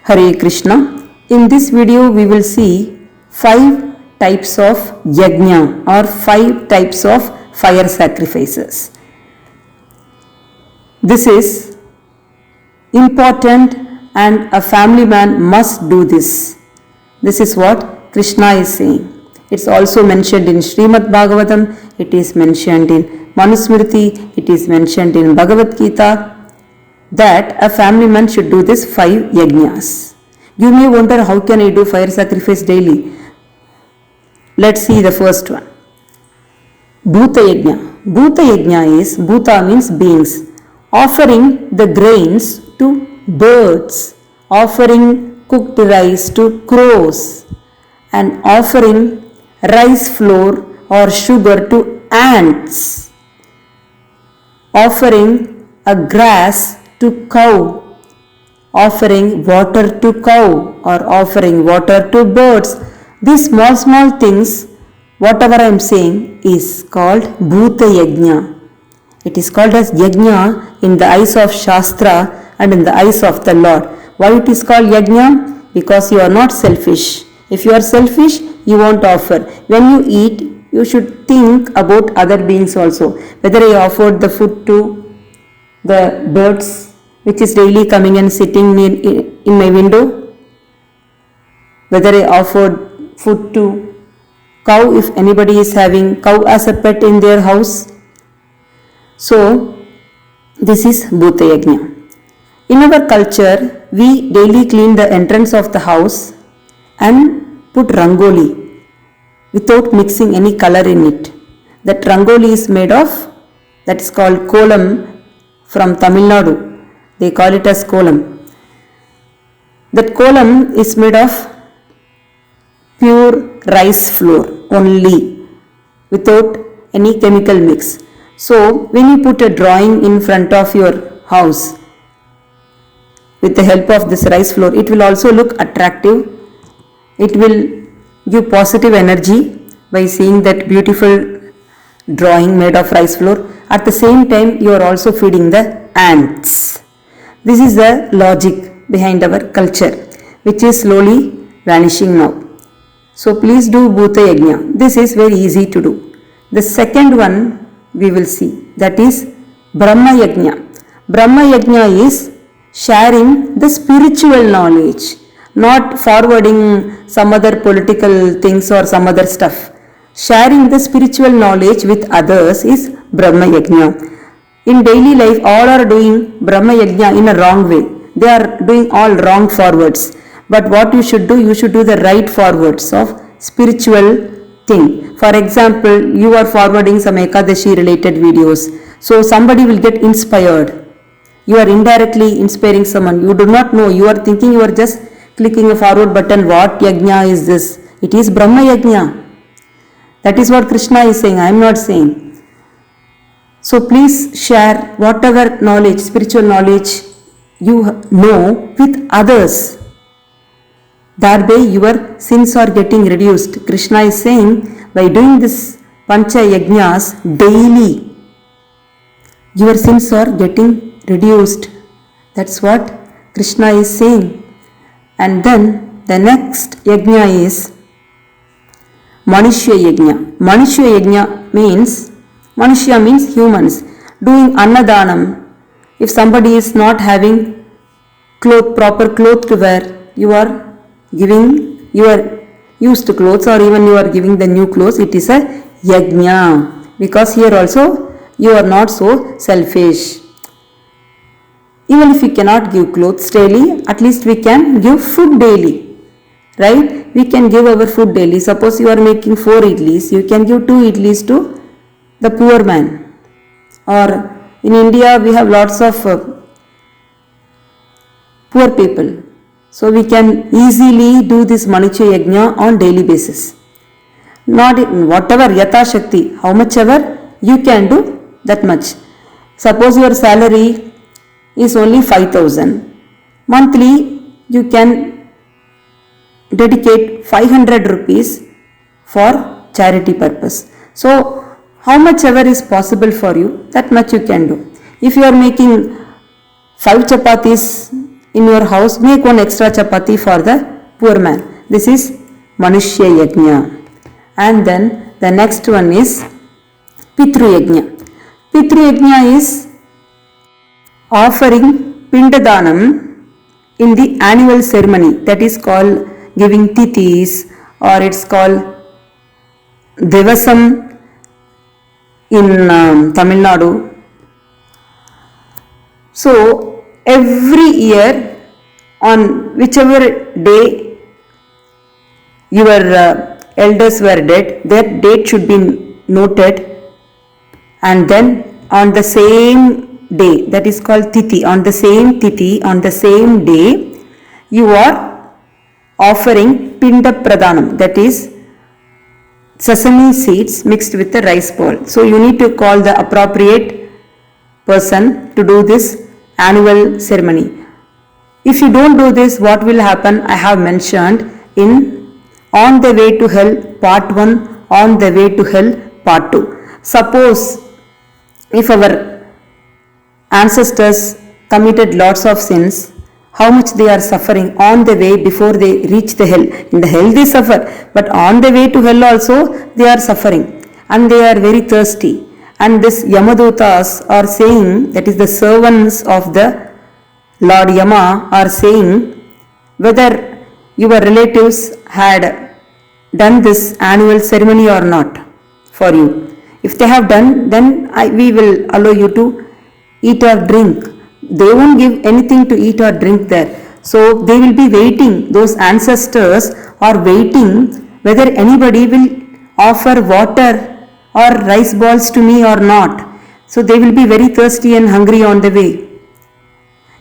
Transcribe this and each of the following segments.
Hare Krishna. In this video we will see 5 types of yajna or 5 types of fire sacrifices. This is important and a family man must do this. This is what Krishna is saying. It's also mentioned in Srimad Bhagavatam, it is mentioned in Manusmriti, it is mentioned in Bhagavad Gita, that a family man should do this 5 yajnas. You may wonder, how can I do fire sacrifice daily? Let's see the first one. Bhuta yajna. Bhuta yajna is, Bhuta means beings, offering the grains to birds, offering cooked rice to crows, and offering rice flour or sugar to ants, offering a grass to cow, offering water to cow or offering water to birds. These small things, whatever I am saying, is called Bhuta Yajna. It is called as Yajna in the eyes of Shastra and in the eyes of the Lord. Why it is called Yajna? Because you are not selfish. If you are selfish, you won't offer. When you eat, you should think about other beings also. Whether I offered the food to the birds which is daily coming and sitting in my window, whether I offered food to cow if anybody is having cow as a pet in their house. So this is Bhuta Yajna. In our culture, we daily clean the entrance of the house and put rangoli without mixing any color in it. That rangoli is made of, that is called kolam from Tamil Nadu. They call it as kolam. That kolam is made of pure rice flour only, without any chemical mix. So when you put a drawing in front of your house with the help of this rice flour, it will also look attractive. It will give positive energy by seeing that beautiful drawing made of rice flour. At the same time, you are also feeding the ants. This is the logic behind our culture, which is slowly vanishing now. So please do Bhuta Yajna. This is very easy to do. The second one we will see, that is Brahma Yajna. Brahma Yajna is sharing the spiritual knowledge, not forwarding some other political things or some other stuff. Sharing the spiritual knowledge with others is Brahma Yajna. In daily life, all are doing Brahma Yajna in a wrong way. They are doing all wrong forwards. But what you should do the right forwards of spiritual thing. For example, you are forwarding some Ekadashi related videos. So somebody will get inspired. You are indirectly inspiring someone. You do not know. You are thinking you are just clicking a forward button. What Yajna is this? It is Brahma Yajna. That is what Krishna is saying. I am not saying. So please share whatever knowledge, spiritual knowledge you know with others. That way your sins are getting reduced. Krishna is saying, by doing this Pancha Yajnas daily, your sins are getting reduced. That's what Krishna is saying. And then the next Yajna is Manushya Yajna. Manushya Yajna means, Manushya means humans, doing Annadanam. If somebody is not having proper clothes to wear, you are giving your used clothes or even you are giving the new clothes, it is a Yajna. Because here also you are not so selfish. Even if we cannot give clothes daily, at least we can give food daily. Right? We can give our food daily. Suppose you are making 4 idlis, you can give 2 idlis to the poor man. Or in India we have lots of poor people. So we can easily do this Manushya Yajna on daily basis. Not whatever Yata Shakti, how much ever you can do, that much. Suppose your salary is only 5,000. Monthly you can dedicate 500 rupees for charity purpose. So how much ever is possible for you, that much you can do. If you are making 5 chapatis in your house, make one extra chapati for the poor man. This is Manushya Yajna. And then the next one is Pitru Yajna. Pitru Yajna is offering Pindadanam in the annual ceremony, that is called giving tithis, or it's called Devasam in Tamil Nadu. So every year on whichever day your elders were dead, that date should be noted, and then on the same day, that is called tithi, on the same tithi, on the same day, you are offering Pinda Pradhanam, that is sesame seeds mixed with the rice ball. So you need to call the appropriate person to do this annual ceremony. If you don't do this, what will happen? I have mentioned in On the Way to Hell Part 1, On the Way to Hell Part 2. Suppose if our ancestors committed lots of sins, how much they are suffering on the way before they reach the hell. In the hell they suffer, but on the way to hell also they are suffering, and they are very thirsty. And this Yamadutas are saying, that is the servants of the Lord Yama are saying, whether your relatives had done this annual ceremony or not for you. If they have done, then we will allow you to eat or drink. They won't give anything to eat or drink there. So they will be waiting. Those ancestors are waiting whether anybody will offer water or rice balls to me or not. So they will be very thirsty and hungry on the way.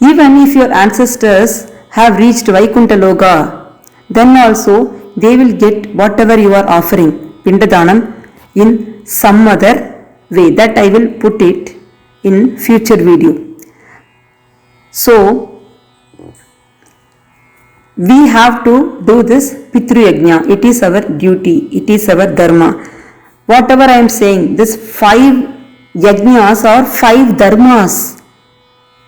Even if your ancestors have reached Vaikuntha Loka, then also they will get whatever you are offering, Pindadanam, in some other way. That I will put it in future video. So we have to do this Pitru Yajna. It is our duty. It is our dharma. Whatever I am saying, this 5 yajnas or 5 dharmas,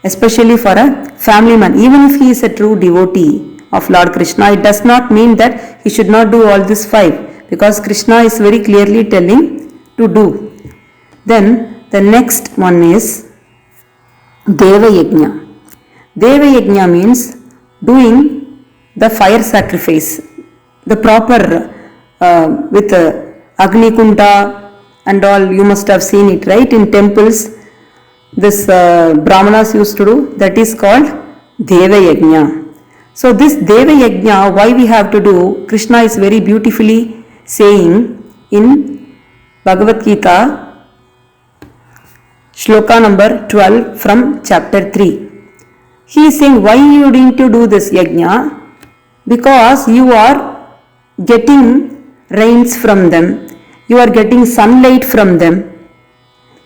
especially for a family man. Even if he is a true devotee of Lord Krishna, it does not mean that he should not do all these 5, because Krishna is very clearly telling to do. Then the next one is Deva Yajna. Deva Yajna means doing the fire sacrifice, the proper with Agni Kunda and all. You must have seen it, right? In temples, this Brahmanas used to do, that is called Deva Yajna. So this Deva Yajna, why we have to do? Krishna is very beautifully saying in Bhagavad Gita, Shloka number 12 from chapter 3. He is saying, why you need to do this yajna? Because you are getting rains from them, you are getting sunlight from them,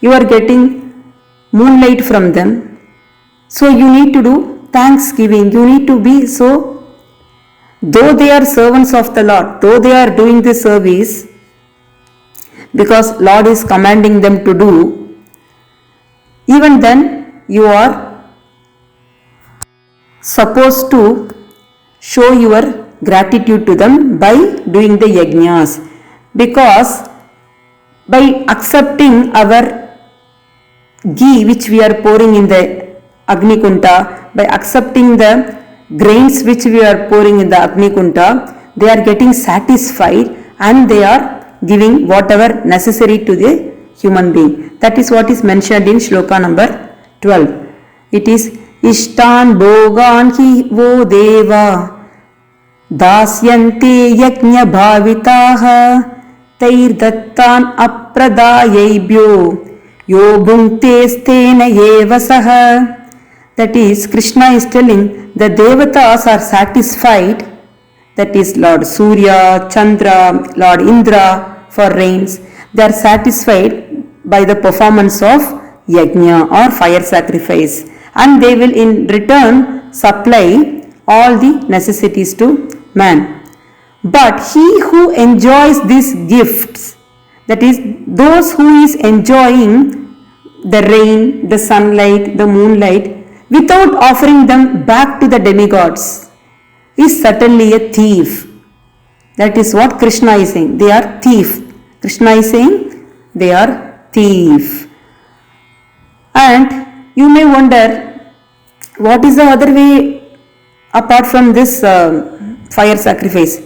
you are getting moonlight from them. So you need to do thanksgiving. You need to be so, though they are servants of the Lord, though they are doing this service, because Lord is commanding them to do, even then you are supposed to show your gratitude to them by doing the yajnas, because by accepting our ghee which we are pouring in the Agni Kunda, by accepting the grains which we are pouring in the Agni Kunda, they are getting satisfied and they are giving whatever necessary to the human being. That is what is mentioned in Shloka number 12. It is Ishtan Bhogan hi vo deva dasyante yajna bhavitaha tair dattan apradayebhyo yo bhunkte stena yevasaha. That is, Krishna is telling the devatas are satisfied, that is Lord Surya, Chandra, Lord Indra for rains. They are satisfied by the performance of yajna or fire sacrifice, and they will in return supply all the necessities to man. But he who enjoys these gifts, that is those who is enjoying the rain, the sunlight, the moonlight, without offering them back to the demigods is certainly a thief. That is what Krishna is saying. They are thief. Krishna is saying they are thief. And you may wonder, what is the other way apart from this fire sacrifice?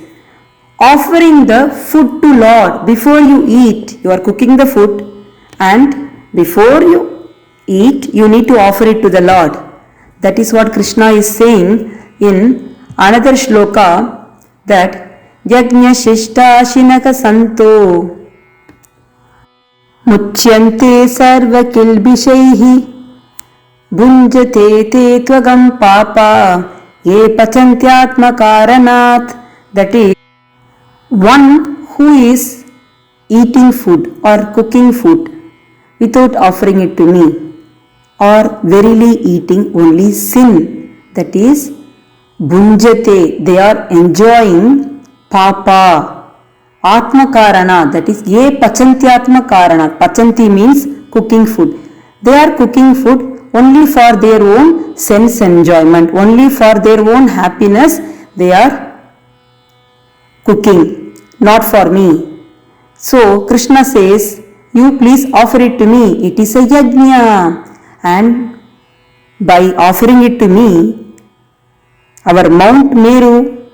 Offering the food to Lord before you eat. You are cooking the food, and before you eat, you need to offer it to the Lord. That is what Krishna is saying in another shloka, that Yajna Shishta Shinaka Santo Muchyante Sarva Kilbishaihi Bhunjate Te Tvagam Papa Ye Pachantyatma Karanat. That is, one who is eating food or cooking food without offering it to me, or verily eating only sin, that is bhunjate, they are enjoying papa, atma karana, that is ye pachantyatma karana. Pachanti means cooking food. They are cooking food only for their own sense enjoyment, only for their own happiness they are cooking, not for me. So Krishna says, you please offer it to me. It is a yajna. And by offering it to me, our Mount Meru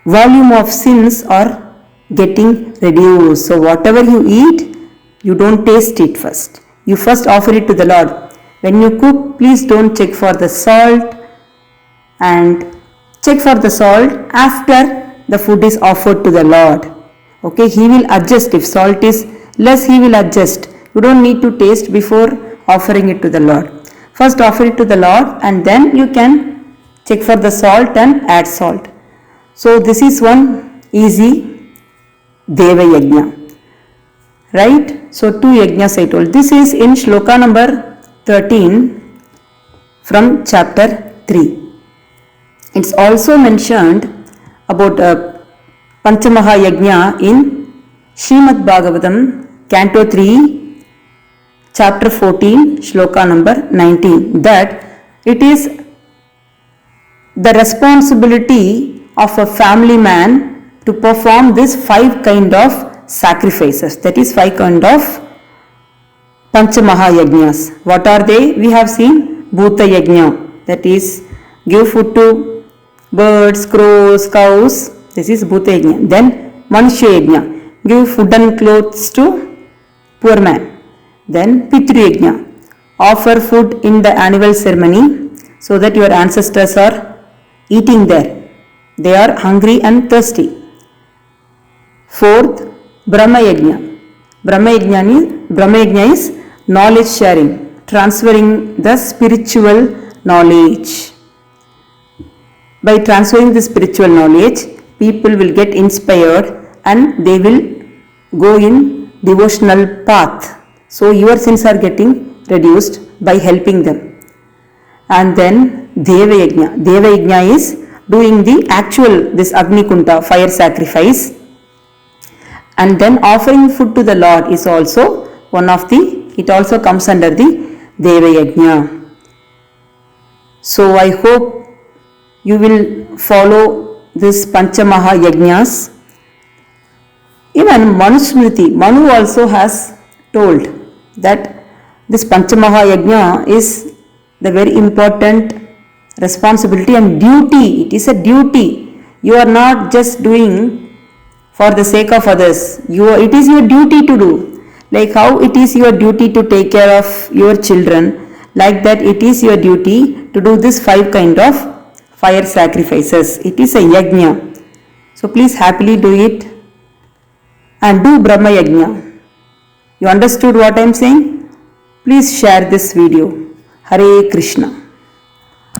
volume of sins are getting reduced. So whatever you eat, you don't taste it first. You first offer it to the Lord. When you cook, please don't check for the salt, and check for the salt after the food is offered to the Lord. Okay, He will adjust. If salt is less, He will adjust. You don't need to taste before offering it to the Lord. First offer it to the Lord, and then you can check for the salt and add salt. So this is one easy Deva Yajna. Right? So 2 yajnas I told. This is in shloka number 13 from chapter 3. It's also mentioned about Panchamaha Yajna in Srimad Bhagavatam, Canto 3, chapter 14, shloka number 19, that it is the responsibility of a family man to perform this 5 kind of sacrifices. That is 5 kind of Panchamaha Yajnas. What are they? We have seen Bhuta Yajna, that is give food to birds, crows, cows. This is Bhuta Yajna. Then Manushya Yajna, give food and clothes to poor man. Then Pitru Yajna, offer food in the annual ceremony so that your ancestors are eating there. They are hungry and thirsty. 4th, Brahma Yajna. Brahma Yajna is knowledge sharing, transferring the spiritual knowledge. By transferring the spiritual knowledge, people will get inspired and they will go in devotional path. So your sins are getting reduced by helping them. And then Deva Yajna. Deva Yajna is doing the actual, this Agni Kunta, fire sacrifice. And then offering food to the Lord is also one of the, it also comes under the Deva Yajna. So I hope you will follow this Panchamaha Yajnas. Even Manusmriti, Manu also has told that this Panchamaha Yajna is the very important responsibility and duty. It is a duty. You are not just doing for the sake of others. It is your duty to do. Like how it is your duty to take care of your children, like that it is your duty to do this 5 kind of fire sacrifices. It is a yajna. So please happily do it and do Brahma Yajna. You understood what I am saying? Please share this video. Hare Krishna.